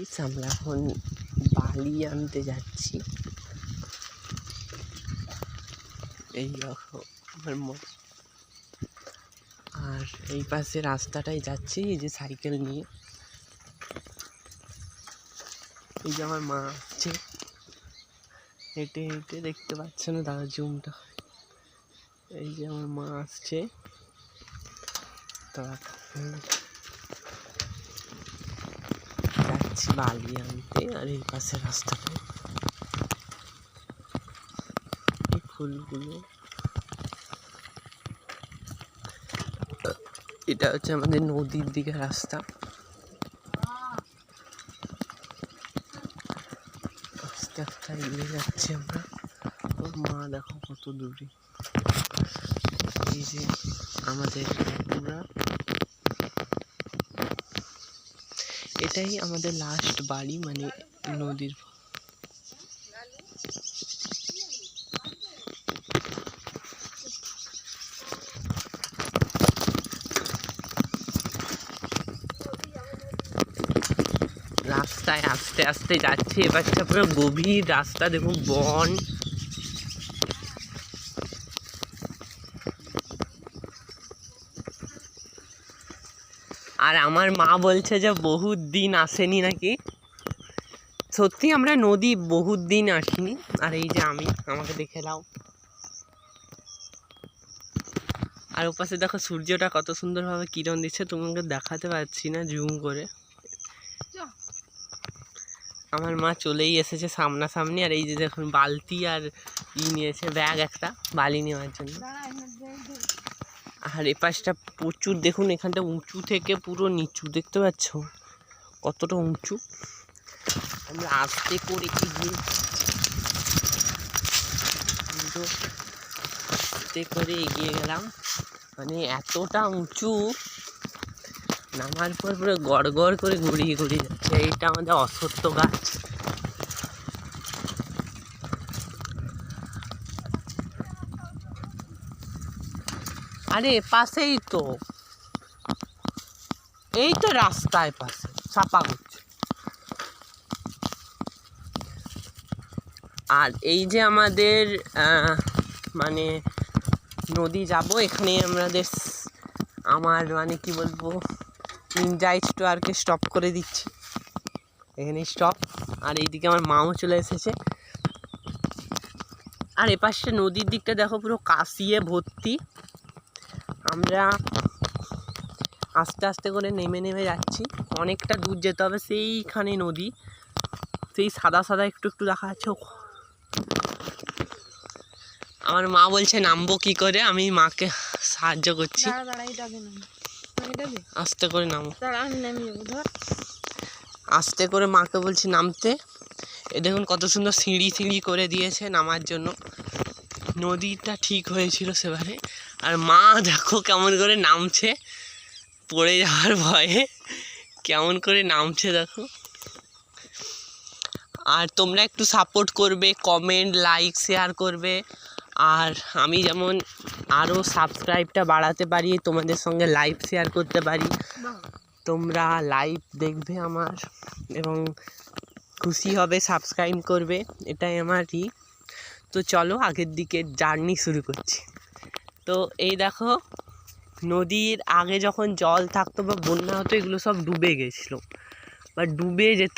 Guys, আমরা এখন বালি আনতে যাচ্ছি। এই দেখো আমার মা, আর এই পাশে রাস্তাটাই যাচ্ছি এই যে সাইকেল নিয়ে। এই যে আমার মা আসছে হেঁটে হেঁটে, দেখতে পাচ্ছে না দাদা জুমটা। এই যে আমার মা আসছে, যাচ্ছি বালি আনতে। আর এই পাশে রাস্তাটায় ফুলগুলো, এটা হচ্ছে আমাদের নদীর দিকে রাস্তা। আস্তে আস্তে এগিয়ে যাচ্ছি আমরা। ওর মা দেখো কত দূরে। এই যে আমাদের পুরা, এটাই আমাদের লাস্ট বাড়ি, মানে নদীর। রাস্তায় আস্তে আস্তে যাচ্ছে, এবারটা পুরো গভীর রাস্তা, দেখুন বন। আর আমার মা বলছে যে বহুত দিন আসেনি নাকি। সত্যি আমরা নদী বহুত দিন আসিনি। আর এই যে আমাকে দেখে নাও। আর ওপাশে দেখো সূর্যটা কত সুন্দরভাবে কিরণ দিচ্ছে, তোমাকে দেখাতে পারছি না জুম করে। আমার মা চলেই এসেছে সামনাসামনি। আর এই যে দেখুন বালতি আর নিয়েছে, ব্যাগ একটা বালি নেওয়ার জন্য। আর এপাশটা প্রচুর, দেখুন এখানটা উঁচু থেকে পুরো নিচু, দেখতে পাচ্ছ কতটা উঁচু। আমরা আস্তে করে এগিয়ে, আস্তে করে এগিয়ে গেলাম, মানে এতটা উঁচু, নামার পর পুরো গড় গড় করে ঘুরিয়ে ঘুরিয়ে যাচ্ছে। এইটা আমাদের অশ্বত্থ গাছ। আরে পাশেই তো, এই তো রাস্তায় পাশে ছাপা করছে। আর এই যে আমাদের মানে নদী যাব, এখানে আমার মানে কি বলবো, নিনজা স্টোয়ারকে স্টপ করে দিচ্ছি, এখানে স্টপ। আর এইদিকে আমার মাও চলে এসেছে। আর এপাশে নদীর দিকটা দেখো পুরো কাশিয়ে ভর্তি। আমরা আস্তে আস্তে করে নেমে নেমে যাচ্ছি, অনেকটা দূর যেতে হবে। সেইখানে নদী, সেই সাদা সাদা একটু একটু দেখা যাচ্ছে। আমার মা বলছে নামবো কি করে, আমি মাকে সাহায্য করছি। আস্তে করে নামো, আস্তে করে মাকে বলছি নামতে। এ দেখুন কত সুন্দর সিঁড়ি সিঁড়ি করে দিয়েছে নামার জন্য। নদীটা ঠিক হয়েছিল সেবারে। আর মা দেখো কেমন করে নামছে, পড়ে যাওয়ার ভয়ে কেমন করে নামছে দেখো। আর তোমরা একটু সাপোর্ট করবে, কমেন্ট, লাইক, শেয়ার করবে। আর আমি যেমন আরও সাবস্ক্রাইবটা বাড়াতে পারি, তোমাদের সঙ্গে লাইভ শেয়ার করতে পারি, তোমরা লাইভ দেখবে আমার এবং খুশি হবে, সাবস্ক্রাইব করবে, এটাই আমারই। তো চলো আগের দিকে জার্নি শুরু করছি। তো এই দেখো নদীর আগে যখন জল থাকতো বা বন্যা হতো, এগুলো সব ডুবে গেছিলো বা ডুবে যেত।